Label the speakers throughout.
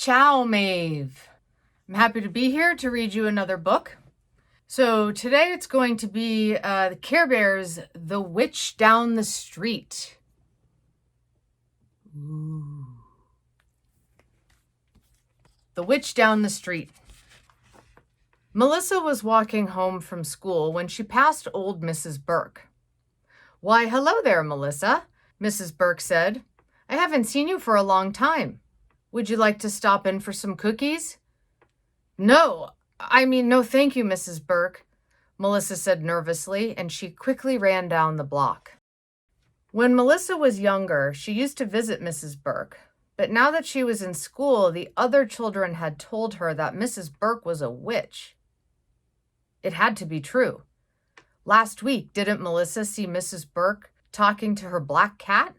Speaker 1: Ciao, Maeve. I'm happy to be here to read you another book. So today it's going to be the Care Bears, The Witch Down the Street. Ooh. The Witch Down the Street. Melissa was walking home from school when she passed old Mrs. Burke. "Why, hello there, Melissa," Mrs. Burke said. "I haven't seen you for a long time. Would you like to stop in for some cookies?" No, thank you, Mrs. Burke," Melissa said nervously, and she quickly ran down the block. When Melissa was younger, she used to visit Mrs. Burke, but now that she was in school, the other children had told her that Mrs. Burke was a witch. It had to be true. Last week, didn't Melissa see Mrs. Burke talking to her black cat?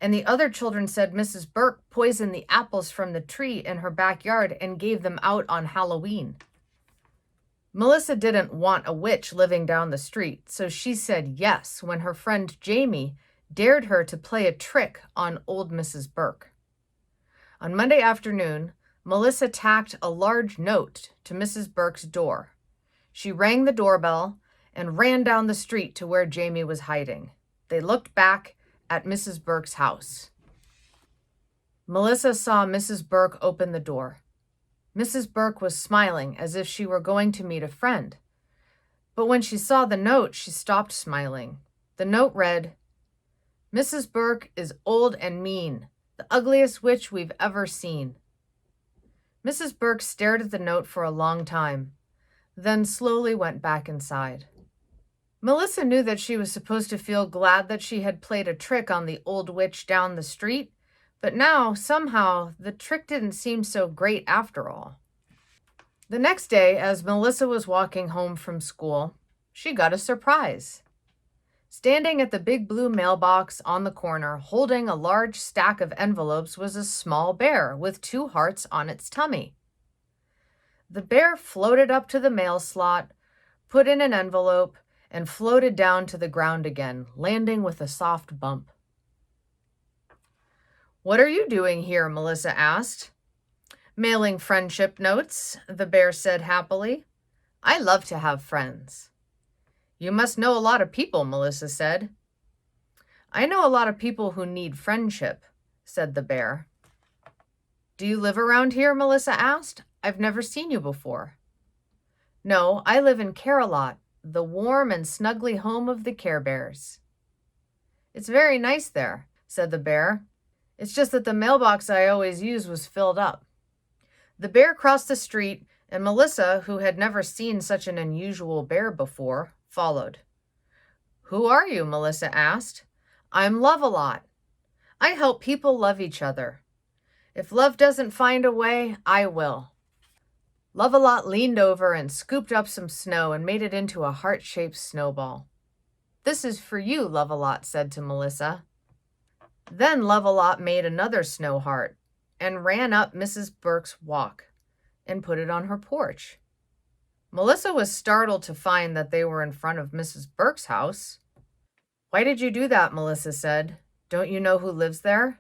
Speaker 1: And the other children said Mrs. Burke poisoned the apples from the tree in her backyard and gave them out on Halloween. Melissa didn't want a witch living down the street, so she said yes when her friend Jamie dared her to play a trick on old Mrs. Burke. On Monday afternoon, Melissa tacked a large note to Mrs. Burke's door. She rang the doorbell and ran down the street to where Jamie was hiding. They looked back at Mrs. Burke's house. Melissa saw Mrs. Burke open the door. Mrs. Burke was smiling as if she were going to meet a friend. But when she saw the note, she stopped smiling. The note read, "Mrs. Burke is old and mean, the ugliest witch we've ever seen." Mrs. Burke stared at the note for a long time, then slowly went back inside. Melissa knew that she was supposed to feel glad that she had played a trick on the old witch down the street, but now, somehow, the trick didn't seem so great after all. The next day, as Melissa was walking home from school, she got a surprise. Standing at the big blue mailbox on the corner, holding a large stack of envelopes, was a small bear with 2 hearts on its tummy. The bear floated up to the mail slot, put in an envelope, and floated down to the ground again, landing with a soft bump. "What are you doing here?" Melissa asked. "Mailing friendship notes," the bear said happily. "I love to have friends." "You must know a lot of people," Melissa said. "I know a lot of people who need friendship," said the bear. "Do you live around here?" Melissa asked. "I've never seen you before." "No, I live in Carolot, the warm and snuggly home of the Care Bears." "It's very nice there," said the bear. "It's just that the mailbox I always use was filled up." The bear crossed the street, and Melissa, who had never seen such an unusual bear before, followed. "Who are you?" Melissa asked. "I'm Love-A-Lot. I help people love each other. If love doesn't find a way, I will." Love-A-Lot leaned over and scooped up some snow and made it into a heart-shaped snowball. "This is for you," Love-A-Lot said to Melissa. Then Love-A-Lot made another snow heart and ran up Mrs. Burke's walk and put it on her porch. Melissa was startled to find that they were in front of Mrs. Burke's house. "Why did you do that?" Melissa said. "Don't you know who lives there?"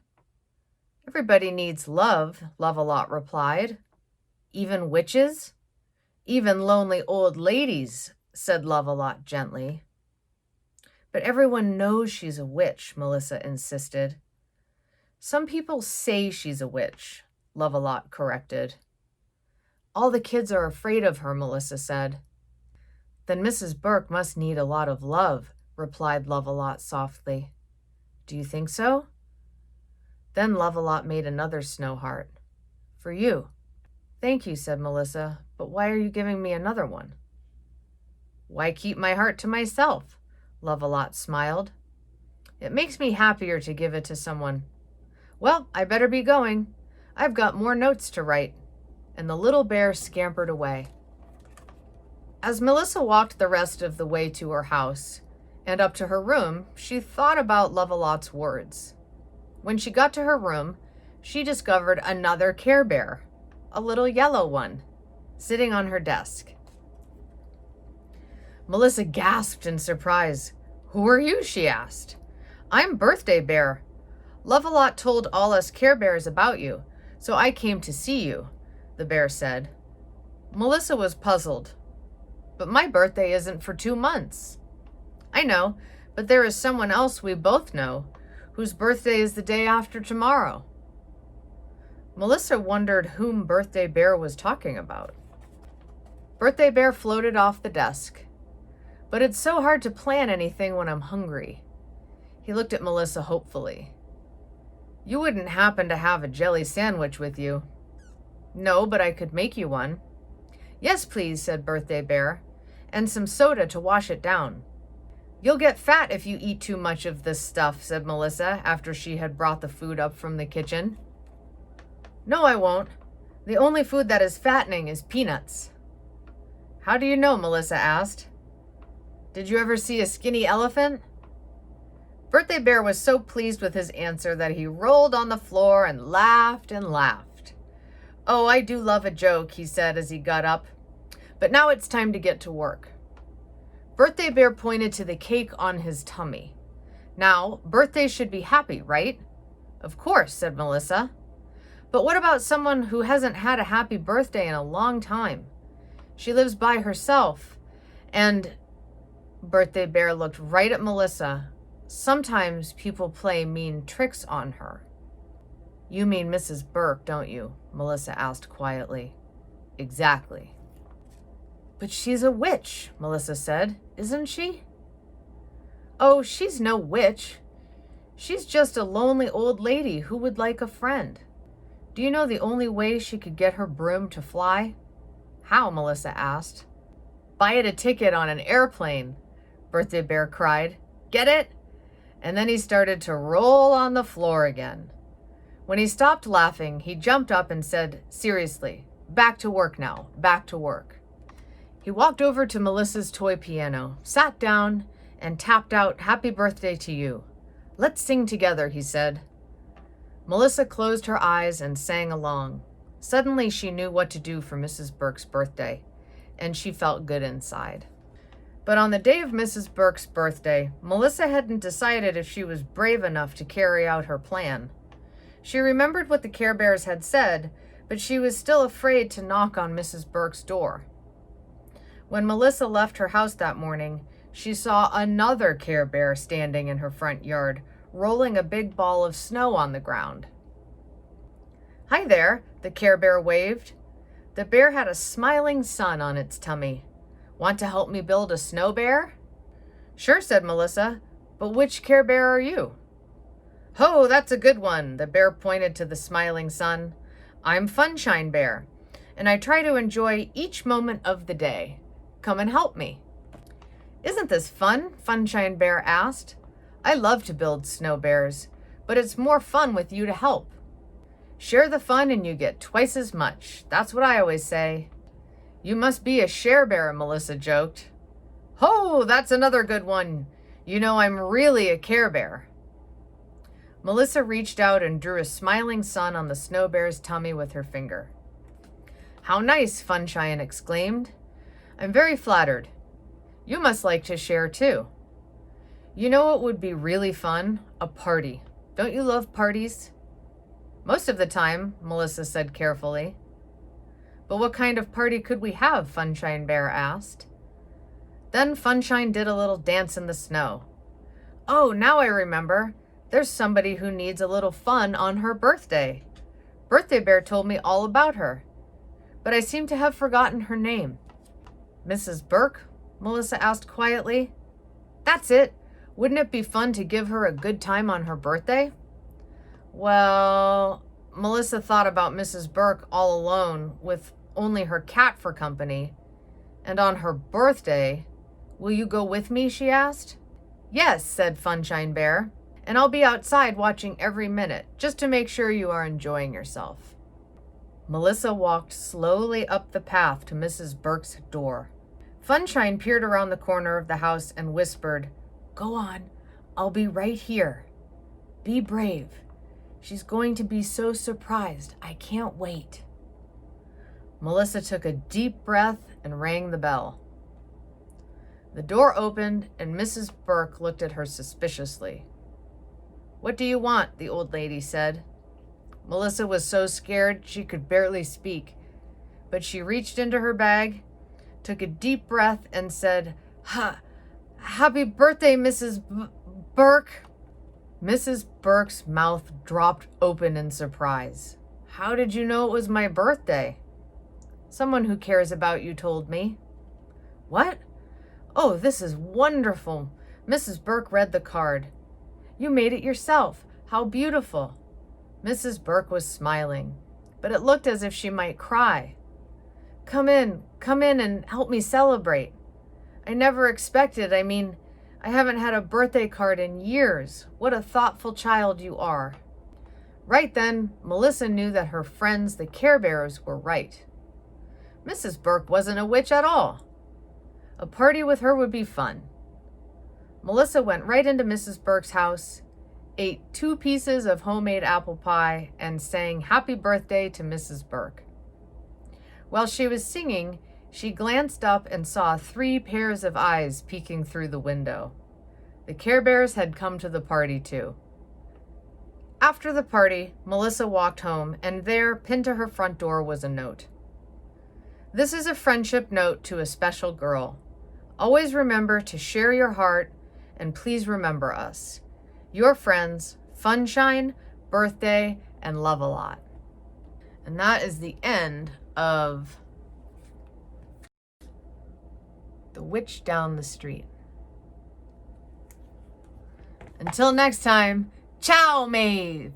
Speaker 1: "Everybody needs love," Love-A-Lot replied. "Even witches?" "Even lonely old ladies," said Love-A-Lot gently. "But everyone knows she's a witch," Melissa insisted. "Some people say she's a witch," Love-A-Lot corrected. "All the kids are afraid of her," Melissa said. "Then Mrs. Burke must need a lot of love," replied Love-A-Lot softly. "Do you think so?" Then Love-A-Lot made another snow heart. "For you." "Thank you," said Melissa, "but why are you giving me another one?" "Why keep my heart to myself?" Love-A-Lot smiled. "It makes me happier to give it to someone. Well, I better be going. I've got more notes to write." And the little bear scampered away. As Melissa walked the rest of the way to her house and up to her room, she thought about Love-A-Lot's words. When she got to her room, she discovered another Care Bear, a little yellow one, sitting on her desk. Melissa gasped in surprise. "Who are you?" she asked. "I'm Birthday Bear. Love-A-Lot told all us Care Bears about you, So I came to see you, the bear said. Melissa was puzzled. But my birthday isn't for 2 months. I know, but there is someone else we both know whose birthday is the day after tomorrow. Melissa wondered whom Birthday Bear was talking about. Birthday Bear floated off the desk. But it's so hard to plan anything when I'm hungry. He looked at Melissa hopefully. You wouldn't happen to have a jelly sandwich with you? No, but I could make you one. Yes, please, said Birthday Bear, and some soda to wash it down. You'll get fat if you eat too much of this stuff, said Melissa after she had brought the food up from the kitchen. No, I won't. The only food that is fattening is peanuts. How do you know? Melissa asked. Did you ever see a skinny elephant? Birthday Bear was so pleased with his answer that he rolled on the floor and laughed and laughed. Oh, I do love a joke, he said as he got up. But now it's time to get to work. Birthday Bear pointed to the cake on his tummy. Now, birthdays should be happy, right? Of course, said Melissa. But what about someone who hasn't had a happy birthday in a long time? She lives by herself, and Birthday Bear looked right at Melissa. Sometimes people play mean tricks on her. You mean Mrs. Burke, don't you? Melissa asked quietly. Exactly. But she's a witch, Melissa said, isn't she? Oh, she's no witch. She's just a lonely old lady who would like a friend. Do you know the only way she could get her broom to fly? How? Melissa asked. Buy it a ticket on an airplane, Birthday Bear cried. Get it? And then he started to roll on the floor again. When he stopped laughing, he jumped up and said, seriously, back to work now, back to work. He walked over to Melissa's toy piano, sat down, and tapped out, Happy Birthday to You. Let's sing together, he said. Melissa closed her eyes and sang along. Suddenly she knew what to do for Mrs. Burke's birthday, and she felt good inside. But on the day of Mrs. Burke's birthday, Melissa hadn't decided if she was brave enough to carry out her plan. She remembered what the Care Bears had said, but she was still afraid to knock on Mrs. Burke's door. When Melissa left her house that morning, she saw another Care Bear standing in her front yard, rolling a big ball of snow on the ground. Hi there, the Care Bear waved. The bear had a smiling sun on its tummy. Want to help me build a snow bear? Sure, said Melissa, but which Care Bear are you? Ho, that's a good one, the bear pointed to the smiling sun. I'm Funshine Bear, and I try to enjoy each moment of the day. Come and help me. Isn't this fun? Funshine Bear asked. I love to build snow bears, but it's more fun with you to help. Share the fun and you get twice as much. That's what I always say. You must be a share bear, Melissa joked. Ho, that's another good one. You know I'm really a Care Bear. Melissa reached out and drew a smiling sun on the snow bear's tummy with her finger. How nice, Funshine exclaimed. I'm very flattered. You must like to share too. You know what would be really fun? A party. Don't you love parties? Most of the time, Melissa said carefully. But what kind of party could we have? Funshine Bear asked. Then Funshine did a little dance in the snow. Oh, now I remember. There's somebody who needs a little fun on her birthday. Birthday Bear told me all about her, but I seem to have forgotten her name. Mrs. Burke? Melissa asked quietly. That's it. Wouldn't it be fun to give her a good time on her birthday? Well, Melissa thought about Mrs. Burke all alone with only her cat for company. And on her birthday, will you go with me, she asked. Yes, said Funshine Bear, and I'll be outside watching every minute, just to make sure you are enjoying yourself. Melissa walked slowly up the path to Mrs. Burke's door. Funshine peered around the corner of the house and whispered, Go on, I'll be right here. Be brave. She's going to be so surprised. I can't wait. Melissa took a deep breath and rang the bell. The door opened and Mrs. Burke looked at her suspiciously. What do you want? The old lady said. Melissa was so scared she could barely speak, but she reached into her bag, took a deep breath, and said, Happy birthday, Mrs. Burke. Mrs. Burke's mouth dropped open in surprise. How did you know it was my birthday? Someone who cares about you told me. What? Oh, this is wonderful. Mrs. Burke read the card. You made it yourself. How beautiful. Mrs. Burke was smiling, but it looked as if she might cry. Come in and help me celebrate. I never expected, I haven't had a birthday card in years. What a thoughtful child you are. Right then, Melissa knew that her friends, the Care Bears, were right. Mrs. Burke wasn't a witch at all. A party with her would be fun. Melissa went right into Mrs. Burke's house, ate 2 pieces of homemade apple pie, and sang Happy Birthday to Mrs. Burke. While she was singing, she glanced up and saw 3 pairs of eyes peeking through the window. The Care Bears had come to the party too. After the party, Melissa walked home, and there, pinned to her front door, was a note. This is a friendship note to a special girl. Always remember to share your heart, and please remember us. Your friends, Funshine, Birthday, and Love a Lot. And that is the end of The Witch Down the Street. Until next time, ciao, Maeve!